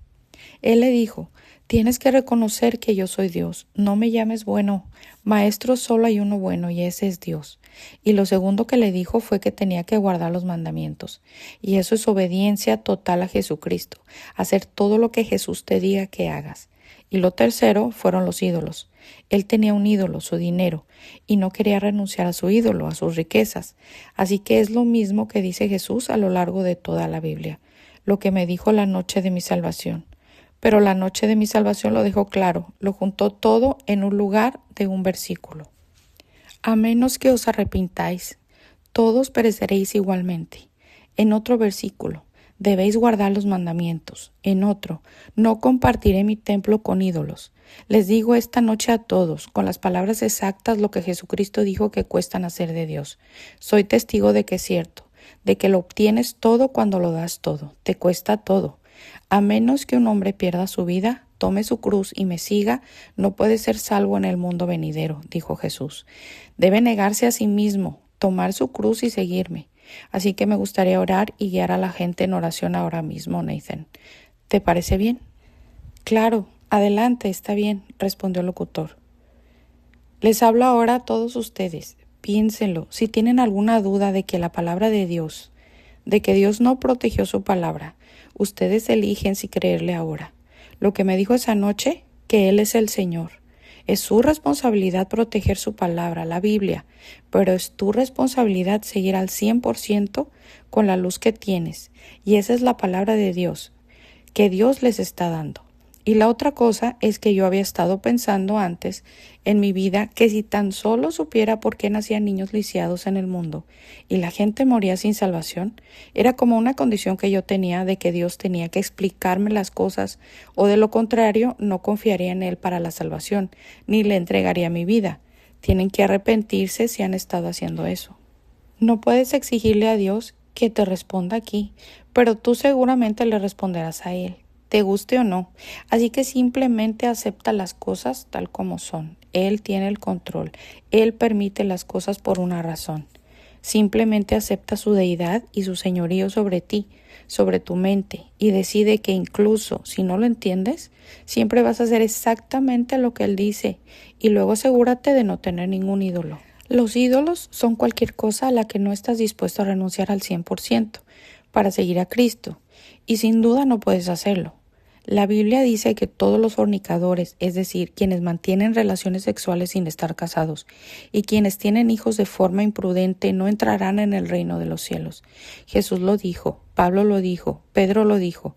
Él le dijo, tienes que reconocer que yo soy Dios, no me llames bueno, maestro, solo hay uno bueno y ese es Dios. Y lo segundo que le dijo fue que tenía que guardar los mandamientos, y eso es obediencia total a Jesucristo, hacer todo lo que Jesús te diga que hagas. Y lo tercero fueron los ídolos. Él tenía un ídolo, su dinero, y no quería renunciar a su ídolo, a sus riquezas. Así que es lo mismo que dice Jesús a lo largo de toda la Biblia, lo que me dijo la noche de mi salvación. Pero la noche de mi salvación lo dejó claro, lo juntó todo en un lugar de un versículo. A menos que os arrepintáis, todos pereceréis igualmente. En otro versículo, debéis guardar los mandamientos. En otro, no compartiré mi templo con ídolos. Les digo esta noche a todos, con las palabras exactas, lo que Jesucristo dijo que cuesta nacer de Dios. Soy testigo de que es cierto, de que lo obtienes todo cuando lo das todo, te cuesta todo. A menos que un hombre pierda su vida, tome su cruz y me siga, no puede ser salvo en el mundo venidero, dijo Jesús. Debe negarse a sí mismo, tomar su cruz y seguirme. Así que me gustaría orar y guiar a la gente en oración ahora mismo, Nathan. ¿Te parece bien? Claro, adelante, está bien, respondió el locutor. Les hablo ahora a todos ustedes. Piénsenlo, si tienen alguna duda de que la palabra de Dios, de que Dios no protegió su palabra, ustedes eligen si creerle ahora. Lo que me dijo esa noche, que Él es el Señor. Es su responsabilidad proteger su palabra, la Biblia, pero es tu responsabilidad seguir al 100% con la luz que tienes. Y esa es la palabra de Dios, que Dios les está dando. Y la otra cosa es que yo había estado pensando antes en mi vida que si tan solo supiera por qué nacían niños lisiados en el mundo y la gente moría sin salvación, era como una condición que yo tenía de que Dios tenía que explicarme las cosas o de lo contrario no confiaría en Él para la salvación ni le entregaría mi vida. Tienen que arrepentirse si han estado haciendo eso. No puedes exigirle a Dios que te responda aquí, pero tú seguramente le responderás a Él, te guste o no. Así que simplemente acepta las cosas tal como son. Él tiene el control. Él permite las cosas por una razón. Simplemente acepta su deidad y su señorío sobre ti, sobre tu mente, y decide que incluso si no lo entiendes, siempre vas a hacer exactamente lo que Él dice, y luego asegúrate de no tener ningún ídolo. Los ídolos son cualquier cosa a la que no estás dispuesto a renunciar al 100% para seguir a Cristo, y sin duda no puedes hacerlo. La Biblia dice que todos los fornicadores, es decir, quienes mantienen relaciones sexuales sin estar casados, y quienes tienen hijos de forma imprudente no entrarán en el reino de los cielos. Jesús lo dijo, Pablo lo dijo, Pedro lo dijo,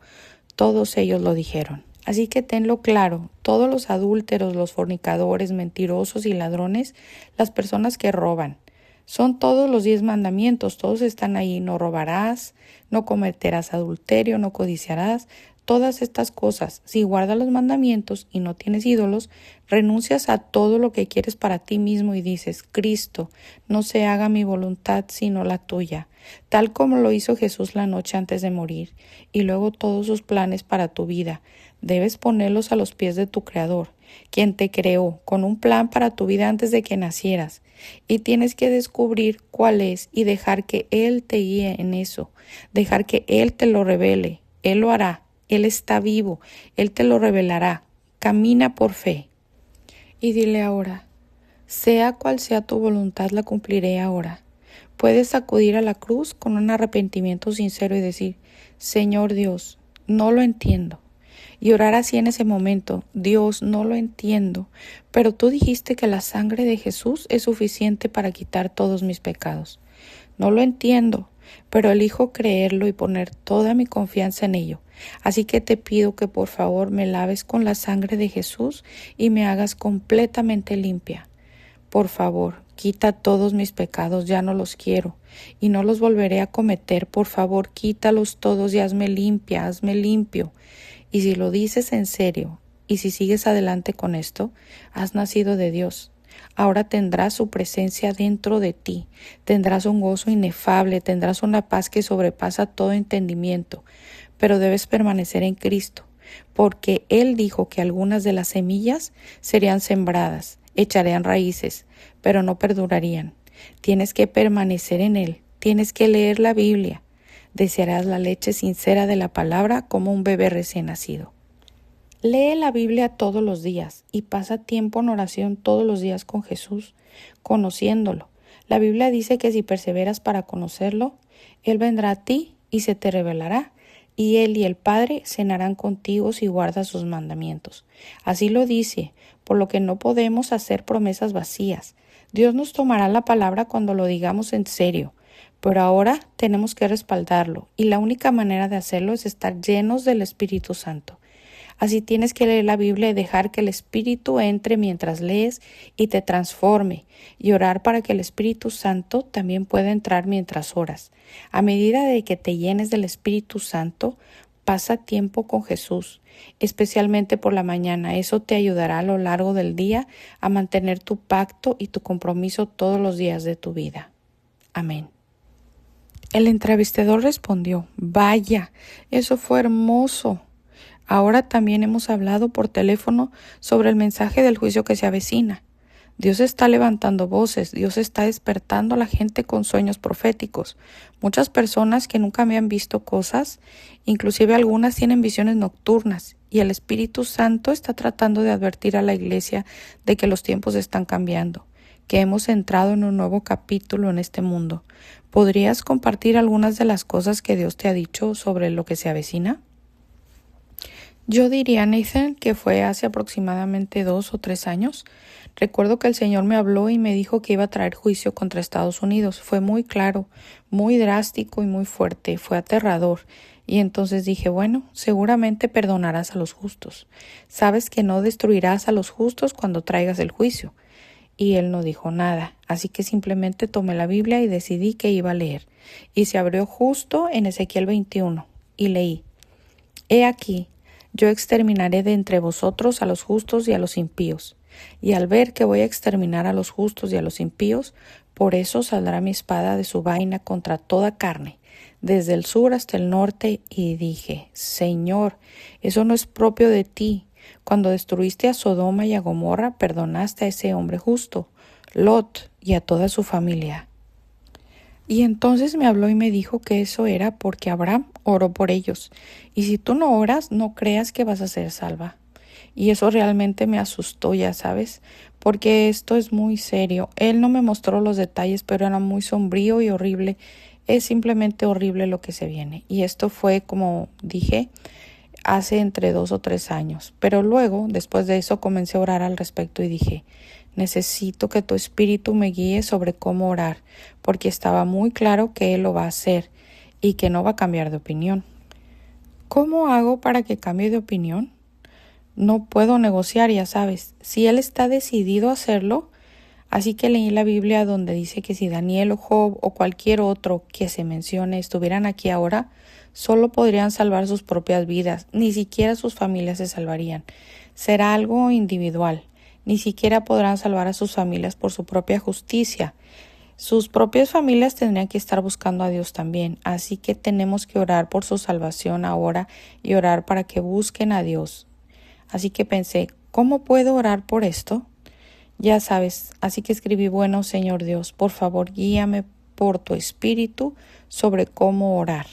todos ellos lo dijeron. Así que tenlo claro, todos los adúlteros, los fornicadores, mentirosos y ladrones, las personas que roban, son todos los 10 mandamientos, todos están ahí. No robarás, no cometerás adulterio, no codiciarás, todas estas cosas. Si guardas los mandamientos y no tienes ídolos, renuncias a todo lo que quieres para ti mismo y dices, Cristo, no se haga mi voluntad sino la tuya, tal como lo hizo Jesús la noche antes de morir, y luego todos sus planes para tu vida. Debes ponerlos a los pies de tu Creador, quien te creó con un plan para tu vida antes de que nacieras, y tienes que descubrir cuál es y dejar que Él te guíe en eso, dejar que Él te lo revele. Él lo hará, Él está vivo, Él te lo revelará. Camina por fe. Y dile ahora, sea cual sea tu voluntad, la cumpliré ahora. Puedes acudir a la cruz con un arrepentimiento sincero y decir, Señor Dios, no lo entiendo. Y orar así en ese momento, Dios, no lo entiendo, pero tú dijiste que la sangre de Jesús es suficiente para quitar todos mis pecados. No lo entiendo, pero elijo creerlo y poner toda mi confianza en ello. Así que te pido que por favor me laves con la sangre de Jesús y me hagas completamente limpia. Por favor, quita todos mis pecados, ya no los quiero y no los volveré a cometer. Por favor, quítalos todos y hazme limpia, hazme limpio. Y si lo dices en serio y si sigues adelante con esto, has nacido de Dios. Ahora tendrás su presencia dentro de ti, tendrás un gozo inefable, tendrás una paz que sobrepasa todo entendimiento, pero debes permanecer en Cristo, porque Él dijo que algunas de las semillas serían sembradas, echarían raíces, pero no perdurarían. Tienes que permanecer en Él, tienes que leer la Biblia. Desearás la leche sincera de la palabra como un bebé recién nacido. Lee la Biblia todos los días y pasa tiempo en oración todos los días con Jesús, conociéndolo. La Biblia dice que si perseveras para conocerlo, Él vendrá a ti y se te revelará, y Él y el Padre cenarán contigo si guardas sus mandamientos. Así lo dice, por lo que no podemos hacer promesas vacías. Dios nos tomará la palabra cuando lo digamos en serio, pero ahora tenemos que respaldarlo, y la única manera de hacerlo es estar llenos del Espíritu Santo. Así tienes que leer la Biblia y dejar que el Espíritu entre mientras lees y te transforme, y orar para que el Espíritu Santo también pueda entrar mientras oras. A medida de que te llenes del Espíritu Santo, pasa tiempo con Jesús, especialmente por la mañana. Eso te ayudará a lo largo del día a mantener tu pacto y tu compromiso todos los días de tu vida. Amén. El entrevistador respondió: «Vaya, eso fue hermoso. Ahora también hemos hablado por teléfono sobre el mensaje del juicio que se avecina. Dios está levantando voces, Dios está despertando a la gente con sueños proféticos. Muchas personas que nunca habían visto cosas, inclusive algunas tienen visiones nocturnas, y el Espíritu Santo está tratando de advertir a la iglesia de que los tiempos están cambiando, que hemos entrado en un nuevo capítulo en este mundo. ¿Podrías compartir algunas de las cosas que Dios te ha dicho sobre lo que se avecina?» Yo diría, Nathan, que fue hace aproximadamente 2 o 3 años. Recuerdo que el Señor me habló y me dijo que iba a traer juicio contra Estados Unidos. Fue muy claro, muy drástico y muy fuerte. Fue aterrador. Y entonces dije, bueno, seguramente perdonarás a los justos. Sabes que no destruirás a los justos cuando traigas el juicio. Y él no dijo nada. Así que simplemente tomé la Biblia y decidí que iba a leer. Y se abrió justo en Ezequiel 21. Y leí: «He aquí, yo exterminaré de entre vosotros a los justos y a los impíos. Y al ver que voy a exterminar a los justos y a los impíos, por eso saldrá mi espada de su vaina contra toda carne, desde el sur hasta el norte». Y dije, Señor, eso no es propio de ti. Cuando destruiste a Sodoma y a Gomorra, perdonaste a ese hombre justo, Lot, y a toda su familia. Y entonces me habló y me dijo que eso era porque Abraham oró por ellos. Y si tú no oras, no creas que vas a ser salva. Y eso realmente me asustó, ya sabes, porque esto es muy serio. Él no me mostró los detalles, pero era muy sombrío y horrible. Es simplemente horrible lo que se viene. Y esto fue, como dije, hace entre 2 o 3 años. Pero luego, después de eso, comencé a orar al respecto y dije, necesito que tu espíritu me guíe sobre cómo orar, porque estaba muy claro que Él lo va a hacer y que no va a cambiar de opinión. ¿Cómo hago para que cambie de opinión? No puedo negociar, ya sabes. Si Él está decidido a hacerlo, así que leí la Biblia donde dice que si Daniel o Job o cualquier otro que se mencione estuvieran aquí ahora, solo podrían salvar sus propias vidas, ni siquiera sus familias se salvarían. Será algo individual. Ni siquiera podrán salvar a sus familias por su propia justicia. Sus propias familias tendrían que estar buscando a Dios también. Así que tenemos que orar por su salvación ahora y orar para que busquen a Dios. Así que pensé, ¿cómo puedo orar por esto? Ya sabes, así que escribí, bueno, Señor Dios, por favor, guíame por tu espíritu sobre cómo orar.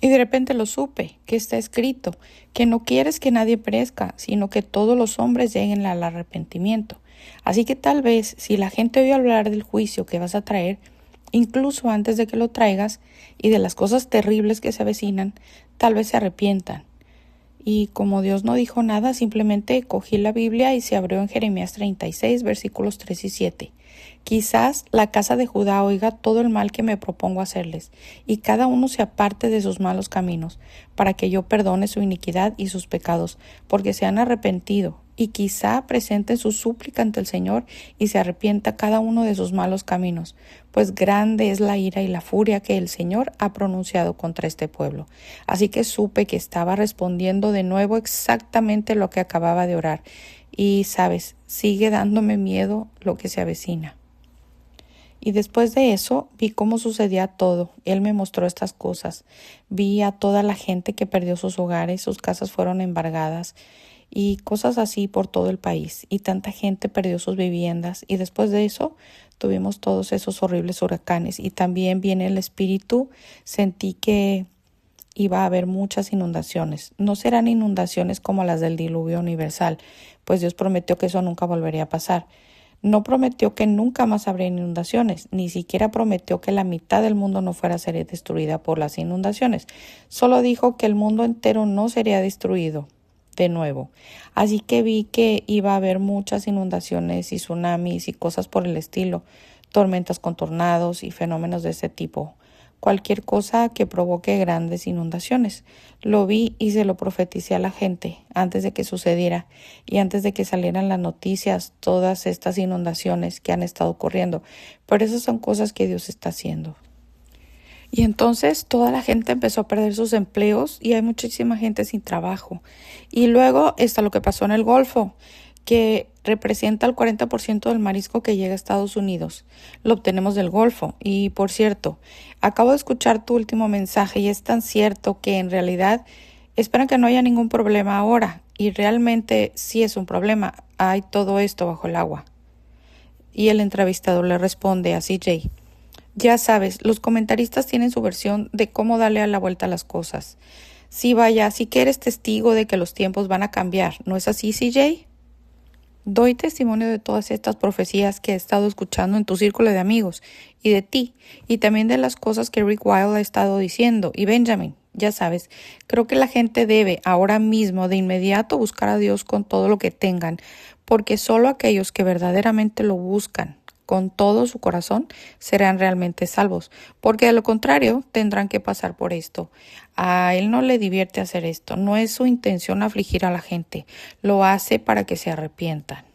Y de repente lo supe, que está escrito, que no quieres que nadie perezca, sino que todos los hombres lleguen al arrepentimiento. Así que tal vez, si la gente oye hablar del juicio que vas a traer, incluso antes de que lo traigas, y de las cosas terribles que se avecinan, tal vez se arrepientan. Y como Dios no dijo nada, simplemente cogí la Biblia y se abrió en Jeremías 36, versículos 3 y 7. Quizás la casa de Judá oiga todo el mal que me propongo hacerles, y cada uno se aparte de sus malos caminos, para que yo perdone su iniquidad y sus pecados, porque se han arrepentido, y quizá presenten su súplica ante el Señor y se arrepienta cada uno de sus malos caminos, pues grande es la ira y la furia que el Señor ha pronunciado contra este pueblo. Así que supe que estaba respondiendo de nuevo exactamente lo que acababa de orar. Y sabes, sigue dándome miedo lo que se avecina. Y después de eso vi cómo sucedía todo. Él me mostró estas cosas. Vi a toda la gente que perdió sus hogares, sus casas fueron embargadas y cosas así por todo el país. Y tanta gente perdió sus viviendas. Y después de eso tuvimos todos esos horribles huracanes. Y también viene el espíritu. Sentí que iba a haber muchas inundaciones. No serán inundaciones como las del diluvio universal, pues Dios prometió que eso nunca volvería a pasar. No prometió que nunca más habría inundaciones, ni siquiera prometió que la mitad del mundo no fuera a ser destruida por las inundaciones. Solo dijo que el mundo entero no sería destruido de nuevo. Así que vi que iba a haber muchas inundaciones y tsunamis y cosas por el estilo, tormentas con tornados y fenómenos de ese tipo. Cualquier cosa que provoque grandes inundaciones. Lo vi y se lo profeticé a la gente antes de que sucediera y antes de que salieran las noticias todas estas inundaciones que han estado ocurriendo. Pero esas son cosas que Dios está haciendo. Y entonces toda la gente empezó a perder sus empleos y hay muchísima gente sin trabajo. Y luego está lo que pasó en el Golfo, que representa el 40% del marisco que llega a Estados Unidos. Lo obtenemos del Golfo. Y por cierto, acabo de escuchar tu último mensaje y es tan cierto que en realidad esperan que no haya ningún problema ahora. Y realmente sí es un problema. Hay todo esto bajo el agua. Y el entrevistador le responde a CJ: ya sabes, los comentaristas tienen su versión de cómo darle a la vuelta a las cosas. Sí, vaya, sí que eres testigo de que los tiempos van a cambiar, ¿no es así, CJ? Doy testimonio de todas estas profecías que he estado escuchando en tu círculo de amigos y de ti, y también de las cosas que Rick Wilde ha estado diciendo, y Benjamin. Ya sabes, creo que la gente debe ahora mismo de inmediato buscar a Dios con todo lo que tengan, porque solo aquellos que verdaderamente lo buscan con todo su corazón serán realmente salvos, porque de lo contrario tendrán que pasar por esto. A él no le divierte hacer esto, no es su intención afligir a la gente, lo hace para que se arrepientan.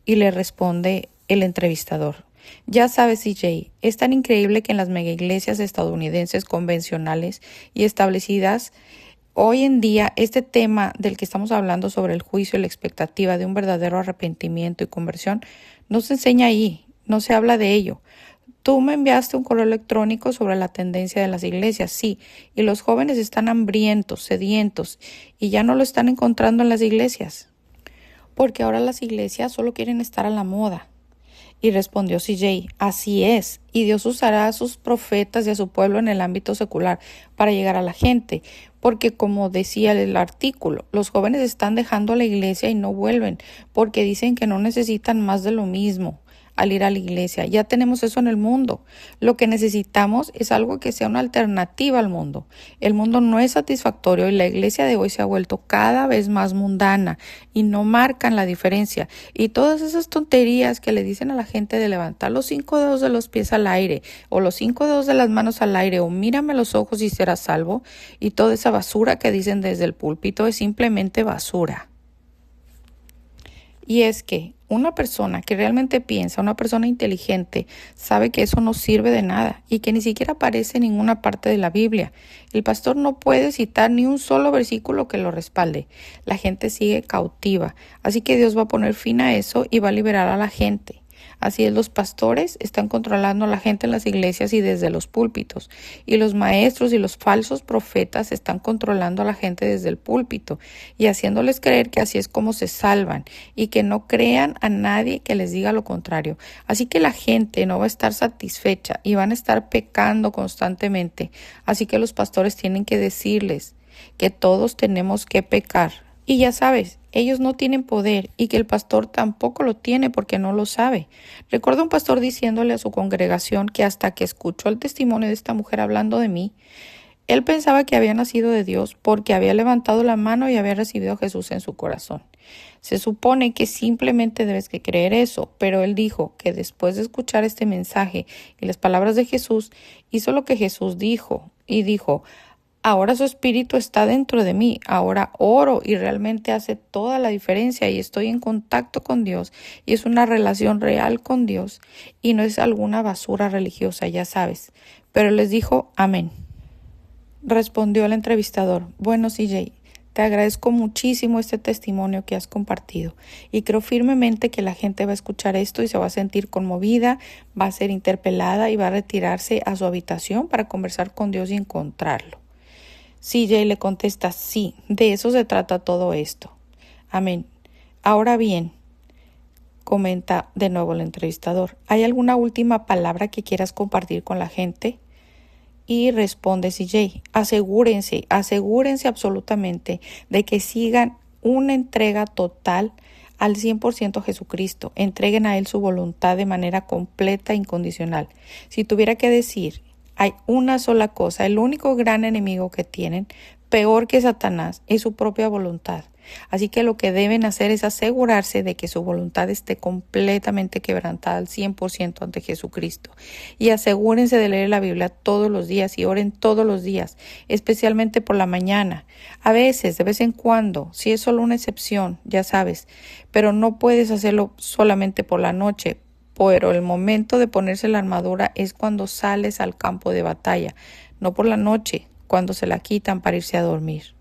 Y le responde el entrevistador: ya sabes, CJ, es tan increíble que en las mega iglesias estadounidenses convencionales y establecidas hoy en día este tema del que estamos hablando sobre el juicio y la expectativa de un verdadero arrepentimiento y conversión no se enseña ahí, no se habla de ello. Tú me enviaste un correo electrónico sobre la tendencia de las iglesias, sí, y los jóvenes están hambrientos, sedientos, y ya no lo están encontrando en las iglesias, porque ahora las iglesias solo quieren estar a la moda. Y respondió CJ: así es, y Dios usará a sus profetas y a su pueblo en el ámbito secular para llegar a la gente, porque como decía el artículo, los jóvenes están dejando la iglesia y no vuelven, porque dicen que no necesitan más de lo mismo al ir a la iglesia. Ya tenemos eso en el mundo. Lo que necesitamos es algo que sea una alternativa al mundo. El mundo no es satisfactorio y la iglesia de hoy se ha vuelto cada vez más mundana y no marcan la diferencia. Y todas esas tonterías que le dicen a la gente de levantar los 5 dedos de los pies al aire o los 5 dedos de las manos al aire o mírame los ojos y serás salvo, y toda esa basura que dicen desde el púlpito es simplemente basura. Y es que una persona que realmente piensa, una persona inteligente, sabe que eso no sirve de nada y que ni siquiera aparece en ninguna parte de la Biblia. El pastor no puede citar ni un solo versículo que lo respalde. La gente sigue cautiva, así que Dios va a poner fin a eso y va a liberar a la gente. Así es, los pastores están controlando a la gente en las iglesias y desde los púlpitos, y los maestros y los falsos profetas están controlando a la gente desde el púlpito y haciéndoles creer que así es como se salvan y que no crean a nadie que les diga lo contrario. Así que la gente no va a estar satisfecha y van a estar pecando constantemente. Así que los pastores tienen que decirles que todos tenemos que pecar. Y ya sabes, ellos no tienen poder y que el pastor tampoco lo tiene porque no lo sabe. Recuerdo un pastor diciéndole a su congregación que hasta que escuchó el testimonio de esta mujer hablando de mí, él pensaba que había nacido de Dios porque había levantado la mano y había recibido a Jesús en su corazón. Se supone que simplemente debes que creer eso, pero él dijo que después de escuchar este mensaje y las palabras de Jesús, hizo lo que Jesús dijo y dijo: ahora su espíritu está dentro de mí, ahora oro y realmente hace toda la diferencia y estoy en contacto con Dios y es una relación real con Dios y no es alguna basura religiosa, ya sabes. Pero les dijo amén. Respondió el entrevistador: bueno, CJ, Te agradezco muchísimo este testimonio que has compartido y creo firmemente que la gente va a escuchar esto y se va a sentir conmovida, va a ser interpelada y va a retirarse a su habitación para conversar con Dios y encontrarlo. CJ le contesta, sí, de eso se trata todo esto. Amén. Ahora bien, comenta de nuevo el entrevistador, ¿hay alguna última palabra que quieras compartir con la gente? Y responde CJ, asegúrense absolutamente de que sigan una entrega total al 100% a Jesucristo. Entreguen a Él su voluntad de manera completa e incondicional. Si tuviera que decir, hay una sola cosa, el único gran enemigo que tienen, peor que Satanás, es su propia voluntad. Así que lo que deben hacer es asegurarse de que su voluntad esté completamente quebrantada al 100% ante Jesucristo. Y asegúrense de leer la Biblia todos los días y oren todos los días, especialmente por la mañana. A veces, de vez en cuando, si es solo una excepción, ya sabes, pero no puedes hacerlo solamente por la noche. Pero el momento de ponerse la armadura es cuando sales al campo de batalla, no por la noche, cuando se la quitan para irse a dormir.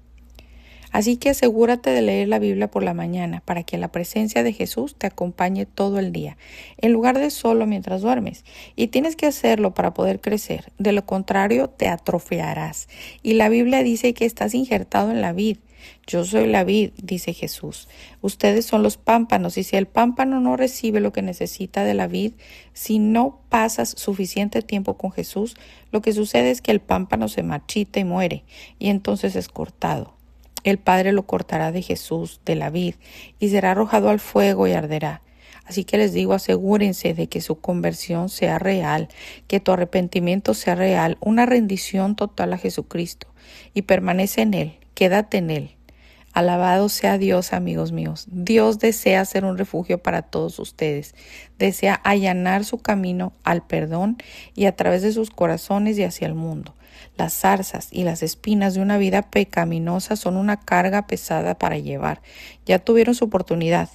Así que asegúrate de leer la Biblia por la mañana para que la presencia de Jesús te acompañe todo el día, en lugar de solo mientras duermes. Y tienes que hacerlo para poder crecer. De lo contrario, te atrofiarás. Y la Biblia dice que estás injertado en la vid. Yo soy la vid, dice Jesús. Ustedes son los pámpanos, y si el pámpano no recibe lo que necesita de la vid, si no pasas suficiente tiempo con Jesús, lo que sucede es que el pámpano se marchita y muere, y entonces es cortado. El Padre lo cortará de Jesús, de la vid, y será arrojado al fuego y arderá. Así que les digo, asegúrense de que su conversión sea real, que tu arrepentimiento sea real, una rendición total a Jesucristo, y permanece en Él, quédate en Él. Alabado sea Dios, amigos míos. Dios desea ser un refugio para todos ustedes. Desea allanar su camino al perdón y a través de sus corazones y hacia el mundo. Las zarzas y las espinas de una vida pecaminosa son una carga pesada para llevar. Ya tuvieron su oportunidad.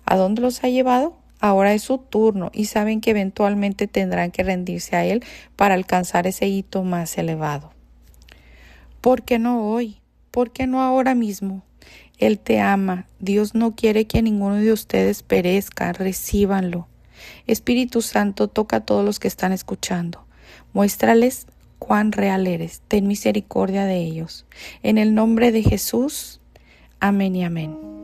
¿A dónde los ha llevado? Ahora es su turno y saben que eventualmente tendrán que rendirse a Él para alcanzar ese hito más elevado. ¿Por qué no hoy? ¿Por qué no ahora mismo? Él te ama. Dios no quiere que ninguno de ustedes perezca. Recíbanlo. Espíritu Santo, toca a todos los que están escuchando. Muéstrales cuán real eres. Ten misericordia de ellos. En el nombre de Jesús. Amén y amén.